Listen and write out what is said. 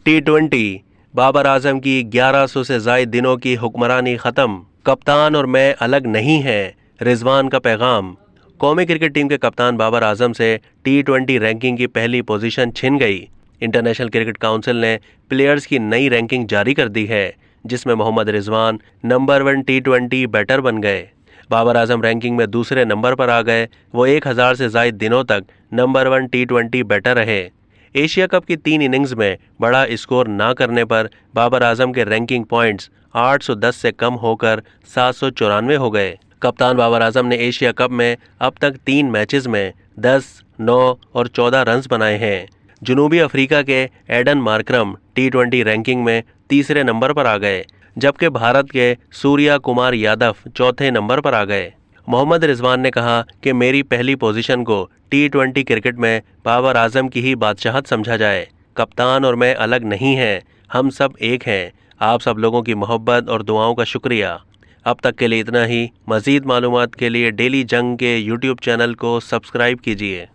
T20 Babar Azam की 1100 से ज़ायद दिनों की हुक्मरानी ख़त्म, कप्तान और मैं अलग नहीं हैं, रिजवान का पैगाम। कौमी क्रिकेट टीम के कप्तान बाबर आजम से T20 रैंकिंग की पहली पोजीशन छिन गई। इंटरनेशनल क्रिकेट काउंसिल ने प्लेयर्स की नई रैंकिंग जारी कर दी है, जिसमें Mohammad Rizwan number 1 T20 batter बन गए। बाबर आजम रैंकिंग में दूसरे नंबर पर आ गए। वो 1000 से ज़ायद दिनों तक नंबर 1 T20 बैटर रहे। एशिया कप की 3 इनिंग्स में बड़ा स्कोर ना करने पर बाबर आजम के रैंकिंग पॉइंट्स 810 से कम होकर 794 हो गए। कप्तान बाबर आजम ने एशिया कप में अब तक 3 मैचेस में 10, 9 और 14 रन्स बनाए हैं। जनूबी अफ्रीका के एडन मार्करम T20 रैंकिंग में तीसरे नंबर पर आ गए, जबकि भारत के सूर्या कुमार यादव चौथे नंबर पर आ गए। मोहम्मद रिजवान ने कहा कि मेरी पहली पोजीशन को T20 क्रिकेट में बाबर आजम की ही बादशाहत समझा जाए। कप्तान और मैं अलग नहीं हैं, हम सब एक हैं। आप सब लोगों की मोहब्बत और दुआओं का शुक्रिया। अब तक के लिए इतना ही। मज़ीद मालूमात के लिए डेली जंग के YouTube चैनल को सब्सक्राइब कीजिए।